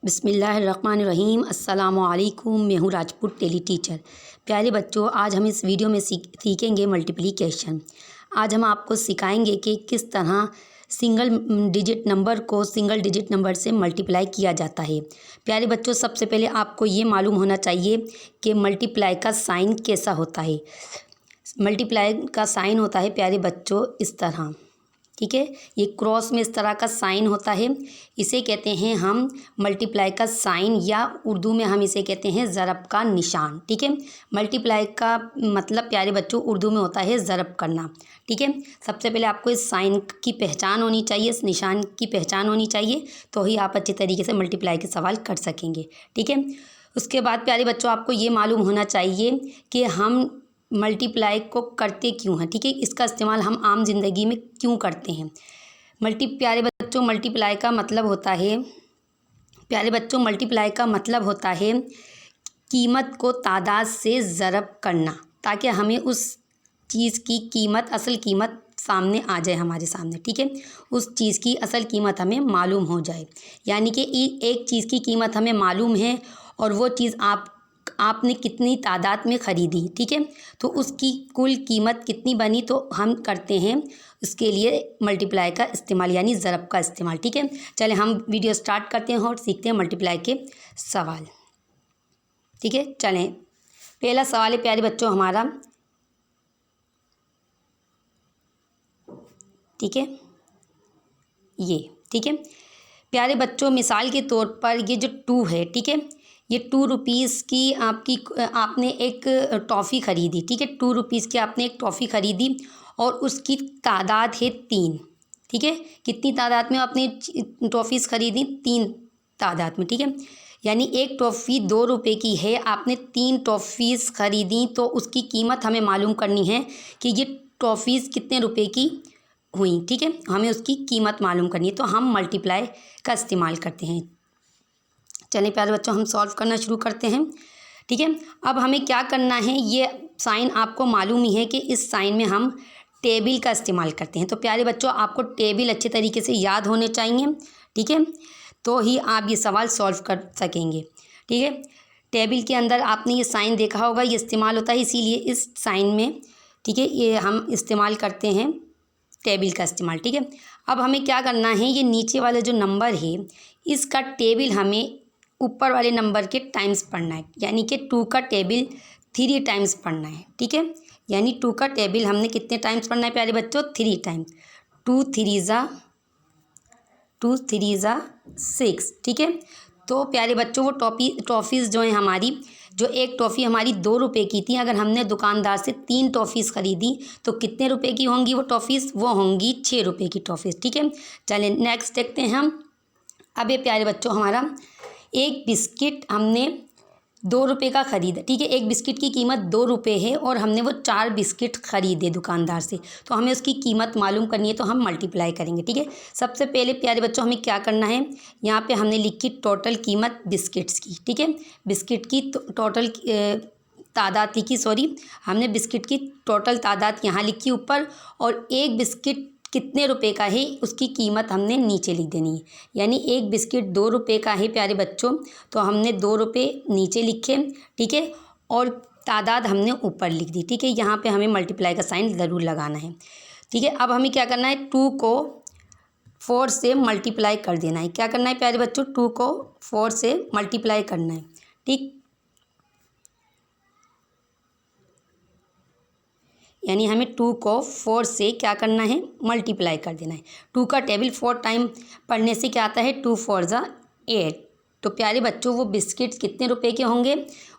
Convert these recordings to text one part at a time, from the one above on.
बिस्मिल्लाहिर्रहमानिर्रहीम। अस्सलामुअलैकुम। मैं हूँ राजपूत टेली टीचर। प्यारे बच्चों, आज हम इस वीडियो में सीखेंगे मल्टीप्लिकेशन। आज हम आपको सिखाएंगे कि किस तरह सिंगल डिजिट नंबर को सिंगल डिजिट नंबर से मल्टीप्लाई किया जाता है। प्यारे बच्चों, सबसे पहले आपको ये मालूम होना चाहिए कि मल्टीप्लाई का साइन कैसा होता है। मल्टीप्लाई का साइन होता है प्यारे बच्चों इस तरह, ठीक है। ये क्रॉस में इस तरह का साइन होता है, इसे कहते हैं हम मल्टीप्लाई का साइन, या उर्दू में हम इसे कहते हैं ज़रब का निशान, ठीक है। मल्टीप्लाई का मतलब प्यारे बच्चों उर्दू में होता है ज़रब करना, ठीक है। सबसे पहले आपको इस साइन की पहचान होनी चाहिए, इस निशान की पहचान होनी चाहिए, तो ही आप अच्छे तरीके से मल्टीप्लाई के सवाल कर सकेंगे, ठीक है। उसके बाद प्यारे बच्चों आपको ये मालूम होना चाहिए कि हम मल्टीप्लाई को करते क्यों हैं, ठीक है। इसका इस्तेमाल हम आम जिंदगी में क्यों करते हैं। प्यारे बच्चों मल्टीप्लाई का मतलब होता है, प्यारे बच्चों मल्टीप्लाई का मतलब होता है कीमत को तादाद से ज़रब करना, ताकि हमें उस चीज़ की कीमत, असल कीमत सामने आ जाए हमारे सामने, ठीक है। उस चीज़ की असल कीमत हमें मालूम हो जाए, यानी कि एक चीज़ की कीमत हमें मालूम है और वो चीज़ आपने कितनी तादाद में ख़रीदी, ठीक है, तो उसकी कुल कीमत कितनी बनी, तो हम करते हैं उसके लिए मल्टीप्लाई का इस्तेमाल, यानी ज़रब का इस्तेमाल, ठीक है। चले हम वीडियो स्टार्ट करते हैं और सीखते हैं मल्टीप्लाई के सवाल, ठीक है। चलें, पहला सवाल है प्यारे बच्चों हमारा, ठीक है, ये, ठीक है। प्यारे बच्चों मिसाल के तौर पर ये जो 2 है, ठीक है, ये 2 रुपीज़ की आपने एक टॉफ़ी ख़रीदी, ठीक है। 2 रुपीज़ की आपने एक टॉफ़ी ख़रीदी और उसकी तादाद है 3, ठीक है। कितनी तादाद में आपने टॉफ़ीज़ ख़रीदी? 3 तादाद में, ठीक है। यानी एक टॉफ़ी 2 रुपये की है, आपने 3 टॉफ़ीज़ ख़रीदी, तो उसकी कीमत हमें मालूम करनी है कि ये टॉफ़ीज़ कितने रुपये की हुई, ठीक है। हमें उसकी कीमत मालूम करनी है, तो हम मल्टीप्लाई का इस्तेमाल करते हैं। चलिए प्यारे बच्चों हम सॉल्व करना शुरू करते हैं, ठीक है। अब हमें क्या करना है, ये साइन आपको मालूम ही है कि इस साइन में हम टेबल का इस्तेमाल करते हैं। तो प्यारे बच्चों आपको टेबल अच्छे तरीके से याद होने चाहिए, ठीक है, तो ही आप ये सवाल सॉल्व कर सकेंगे, ठीक है। टेबल के अंदर आपने ये साइन देखा होगा, ये इस्तेमाल होता है, इसीलिए इस साइन में, ठीक है, ये हम इस्तेमाल करते हैं टेबल का इस्तेमाल, ठीक है। अब हमें क्या करना है, ये नीचे वाला जो नंबर है इसका टेबल हमें ऊपर वाले नंबर के टाइम्स पढ़ना है, यानी कि 2 का टेबल 3 टाइम्स पढ़ना है, ठीक है। यानी 2 का टेबल हमने कितने टाइम्स पढ़ना है प्यारे बच्चों? 3 टाइम्स। 2 3 ज़ा 6, ठीक है। तो प्यारे बच्चों वो टॉफ़ीज़ जो हैं हमारी, जो एक टॉफ़ी हमारी 2 रुपये की थी, अगर हमने दुकानदार से 3 टॉफ़ीज़ ख़रीदी तो कितने रुपए की होंगी वो टॉफ़ीज़? वो होंगी 6 रुपये की टॉफ़ीज़, ठीक है। चलें नेक्स्ट देखते हैं हम। अब ये प्यारे बच्चों हमारा एक बिस्किट हमने 2 रुपये का ख़रीदा, ठीक है। एक बिस्किट की कीमत 2 रुपये है और हमने वो 4 बिस्किट ख़रीदे दुकानदार से, तो हमें उसकी कीमत मालूम करनी है, तो हम मल्टीप्लाई करेंगे, ठीक है। सबसे पहले प्यारे बच्चों हमें क्या करना है, यहाँ पे हमने लिखी टोटल कीमत बिस्किट्स की, ठीक है। बिस्किट की टोटल तादाद लिखी, सॉरी, हमने बिस्किट की टोटल तादाद यहाँ लिखी ऊपर, और एक बिस्किट कितने रुपए का है उसकी कीमत हमने नीचे लिख देनी है। यानी एक बिस्किट 2 रुपये का है प्यारे बच्चों, तो हमने 2 रुपये नीचे लिखे, ठीक है, और तादाद हमने ऊपर लिख दी, ठीक है। यहाँ पे हमें मल्टीप्लाई का साइन ज़रूर लगाना है, ठीक है। अब हमें क्या करना है, 2 को 4 से मल्टीप्लाई कर देना है। क्या करना है प्यारे बच्चों? 2 को 4 से मल्टीप्लाई करना है, ठीक। यानी हमें 2 को 4 से क्या करना है, मल्टीप्लाई कर देना है। 2 का टेबल 4 टाइम पढ़ने से क्या आता है, 2 4 ज़ा 8। तो प्यारे बच्चों वो बिस्किट्स कितने रुपए के होंगे,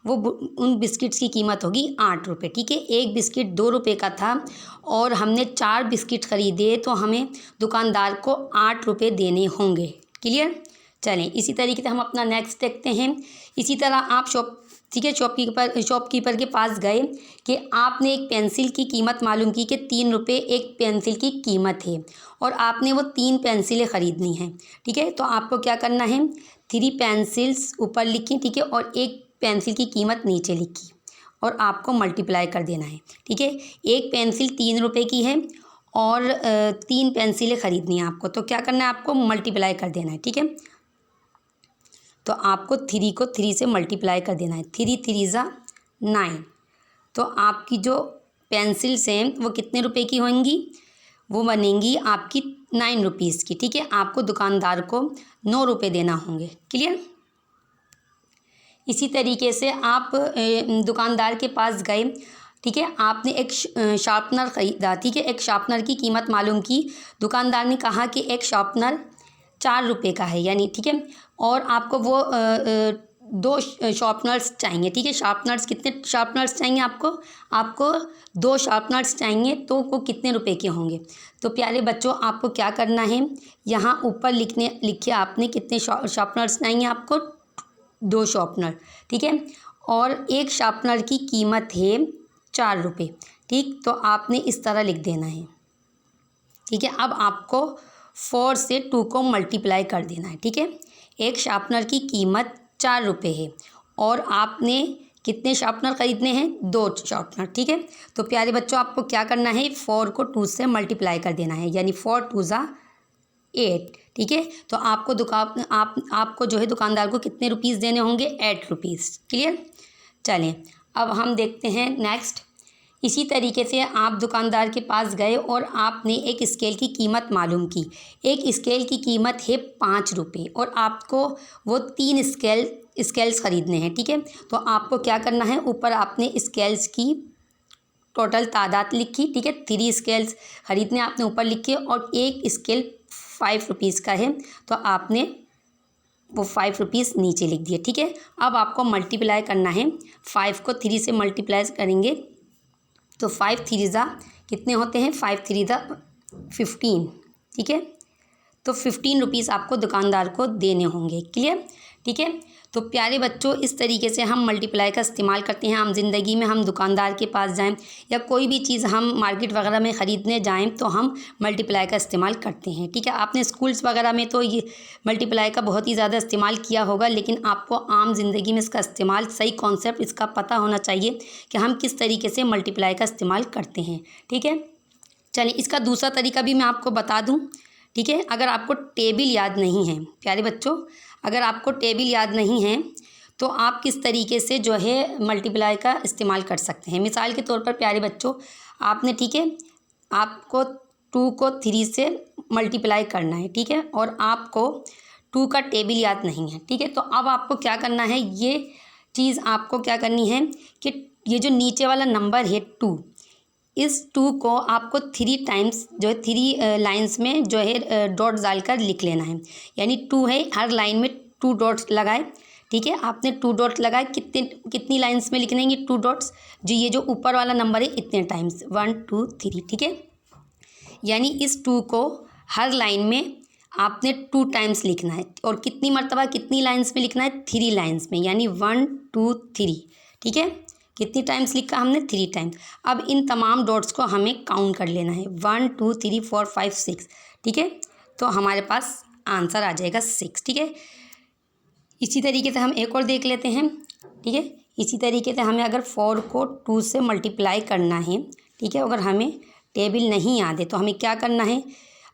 वो उन बिस्किट्स की कीमत होगी 8 रुपये, ठीक है। एक बिस्किट 2 रुपये का था और हमने 4 बिस्किट ख़रीदे, तो हमें दुकानदार को 8 रुपये देने होंगे। क्लियर? चलें इसी तरीके से हम अपना नेक्स्ट देखते हैं। इसी तरह आप ठीक है, शॉपकीपर के पास गए कि आपने एक पेंसिल की कीमत मालूम की कि 3 रुपये एक पेंसिल की कीमत है, और आपने वो 3 पेंसिलें ख़रीदनी हैं, ठीक है। तो आपको क्या करना है, 3 पेंसिल्स ऊपर लिखी, ठीक है, और एक पेंसिल की कीमत नीचे लिखी, और आपको मल्टीप्लाई कर देना है, ठीक है। एक पेंसिल 3 रुपये की है और 3 पेंसिलें ख़रीदनी है आपको, तो क्या करना है, आपको मल्टीप्लाई कर देना है, ठीक है। तो आपको 3 को 3 से मल्टीप्लाई कर देना है। 3 3 ज़ा 9। तो आपकी जो पेंसिल्स हैं वो कितने रुपए की होंगी? वो बनेंगी आपकी 9 रुपीज़ की। ठीक है, आपको दुकानदार को 9 रुपये देना होंगे। क्लियर? इसी तरीके से आप दुकानदार के पास गए, ठीक है, आपने एक शार्पनर ख़रीदा। ठीक है, एक शार्पनर की कीमत मालूम की। दुकानदार ने कहा कि एक शार्पनर 4 रुपये का है, यानी ठीक है, और आपको वो 2 शार्पनर्स चाहिए। ठीक है, शार्पनर्स कितने शार्पनर्स चाहिए आपको? आपको 2 शार्पनर्स चाहिए, तो वो कितने रुपए के होंगे? तो प्यारे बच्चों, आपको क्या करना है, यहाँ ऊपर लिखिए आपने कितने शार्पनर्स चाहिए आपको? 2 शार्पनर। ठीक है, और एक शार्पनर की कीमत है 4 रुपये। ठीक, तो आपने इस तरह लिख देना है। ठीक है, अब आपको 4 से 2 को मल्टीप्लाई कर देना है। ठीक है, एक शार्पनर की कीमत 4 रुपये है और आपने कितने शार्पनर ख़रीदने हैं? 2 शार्पनर। ठीक है, तो प्यारे बच्चों, आपको क्या करना है, 4 को 2 से मल्टीप्लाई कर देना है, यानी 4 2 ज़ा 8। ठीक है, तो आपको आपको जो है दुकानदार को कितने रुपीज़ देने होंगे? 8 रुपीज़। क्लियर? चलें, अब हम देखते हैं नेक्स्ट। इसी तरीके से आप दुकानदार के पास गए और आपने एक स्केल की कीमत मालूम की। एक स्केल की कीमत है 5 रुपये और आपको वो 3 स्केल्स ख़रीदने हैं। ठीक है, तो आपको क्या करना है, ऊपर आपने स्केल्स की टोटल तादाद लिखी। ठीक है, 3 स्केल्स ख़रीदने आपने ऊपर लिखे और एक स्केल 5 रुपीज़ का है, तो आपने वो 5 रुपीज़ नीचे लिख दिए। ठीक है, अब आपको मल्टीप्लाई करना है। 5 को 3 से मल्टीप्लाई करेंगे तो 5 3 ज़ा कितने होते हैं? 5 3 ज़ा 15। ठीक है, तो 15 रुपीज़ आपको दुकानदार को देने होंगे। क्लियर? ठीक है, तो प्यारे बच्चों, इस तरीके से हम मल्टीप्लाई का इस्तेमाल करते हैं। हम ज़िंदगी में हम दुकानदार के पास जाएं या कोई भी चीज़ हम मार्केट वगैरह में ख़रीदने जाएं तो हम मल्टीप्लाई का इस्तेमाल करते हैं। ठीक है, आपने स्कूल्स वगैरह में तो ये मल्टीप्लाई का बहुत ही ज़्यादा इस्तेमाल किया होगा, लेकिन आपको आम ज़िंदगी में इसका इस्तेमाल, सही कॉन्सेप्ट इसका पता होना चाहिए कि हम किस तरीके से मल्टीप्लाई का इस्तेमाल करते हैं। ठीक है, चलिए इसका दूसरा तरीका भी मैं आपको बता दूँ। ठीक है, अगर आपको टेबल याद नहीं है प्यारे बच्चों, अगर आपको टेबल याद नहीं है तो आप किस तरीके से जो है मल्टीप्लाई का इस्तेमाल कर सकते हैं। मिसाल के तौर पर प्यारे बच्चों, आपने, ठीक है, आपको 2 को 3 से मल्टीप्लाई करना है। ठीक है, और आपको 2 का टेबल याद नहीं है। ठीक है, तो अब आपको क्या करना है, ये चीज़ आपको क्या करनी है कि ये जो नीचे वाला नंबर है 2, इस 2 को आपको 3 टाइम्स जो है 3 लाइन्स में जो है डॉट डालकर लिख लेना है। यानी 2 है, हर लाइन में 2 डॉट्स लगाए। ठीक है, आपने 2 डॉट्स लगाए, कितनी लाइन्स में लिखने हैं 2 डॉट्स? जो ये जो ऊपर वाला नंबर है इतने टाइम्स, 1 2 3। ठीक है, यानी इस 2 को हर लाइन में आपने 2 टाइम्स लिखना है। और कितनी मरतबा कितनी लाइन्स में लिखना है? 3 लाइन्स में, यानी 1 2 3। ठीक है, कितनी टाइम्स लिखा हमने? 3 टाइम्स। अब इन तमाम डॉट्स को हमें काउंट कर लेना है, 1 2 3 4 5 6। ठीक है, तो हमारे पास आंसर आ जाएगा 6। ठीक है, इसी तरीके से हम एक और देख लेते हैं। ठीक है, इसी तरीके से हमें अगर 4 को 2 से मल्टीप्लाई करना है, ठीक है, अगर हमें टेबल नहीं याद है तो हमें क्या करना है,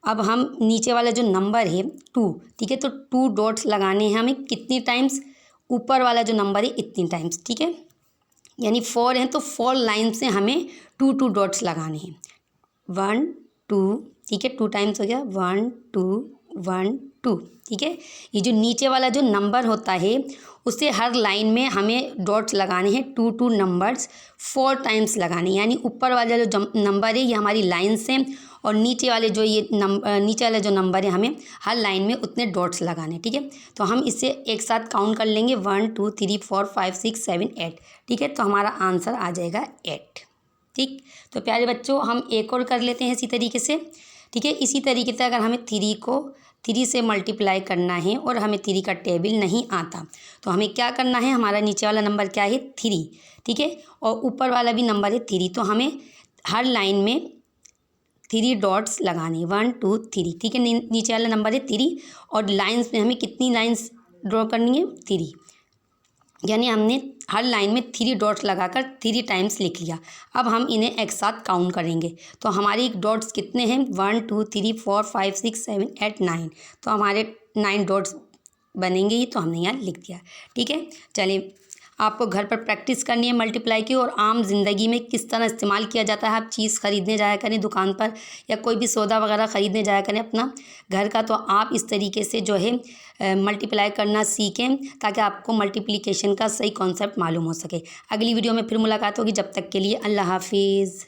अब हम नीचे वाला जो नंबर है 2, ठीक है, तो 2 डॉट्स लगाने हैं हमें कितनी टाइम्स? ऊपर वाला जो नंबर है इतनी टाइम्स। ठीक है, यानी 4 हैं तो 4 लाइन से हमें 2 2 डॉट्स लगाने हैं, 1 2। ठीक है, 2 टाइम्स हो गया, 1 2 1 2। ठीक है, ये जो नीचे वाला जो नंबर होता है उसे हर लाइन में हमें डॉट्स लगाने हैं, 2 2 नंबर्स 4 टाइम्स लगाने, यानी ऊपर वाला जो नंबर है ये हमारी लाइन्स हैं और नीचे वाले जो नीचे वाला जो नंबर है हमें हर लाइन में उतने डॉट्स लगाने। ठीक है, तो हम इसे एक साथ काउंट कर लेंगे, 1 2 3 4 5 6 7 8। ठीक है, तो हमारा आंसर आ जाएगा 8। ठीक, तो प्यारे बच्चों, हम एक और कर लेते हैं इसी तरीके से। ठीक है, इसी तरीके से अगर हमें 3 को 3 से मल्टीप्लाई करना है और हमें 3 का टेबल नहीं आता तो हमें क्या करना है, हमारा नीचे वाला नंबर क्या है? 3। ठीक है, और ऊपर वाला भी नंबर है 3, तो हमें हर लाइन में 3 डॉट्स लगाने, 1 2 3। ठीक है, नीचे वाला नंबर है 3 और लाइन्स में हमें कितनी लाइन्स ड्रॉ करनी है? 3, यानी हमने हर लाइन में 3 डॉट्स लगाकर 3 टाइम्स लिख लिया। अब हम इन्हें एक साथ काउंट करेंगे तो हमारी डॉट्स कितने हैं? 1 2 3 4 5 6 7 8 9। तो हमारे 9 डॉट्स बनेंगे ही, तो हमने यहाँ लिख दिया। ठीक है, चलिए आपको घर पर प्रैक्टिस करनी है मल्टीप्लाई की, और आम जिंदगी में किस तरह इस्तेमाल किया जाता है। आप चीज़ ख़रीदने जाया करें दुकान पर, या कोई भी सौदा वगैरह ख़रीदने जाया करें अपना घर का, तो आप इस तरीके से जो है मल्टीप्लाई करना सीखें, ताकि आपको मल्टीप्लिकेशन का सही कॉन्सेप्ट मालूम हो सके। अगली वीडियो में फिर मुलाकात होगी, जब तक के लिए अल्लाह हाफिज़।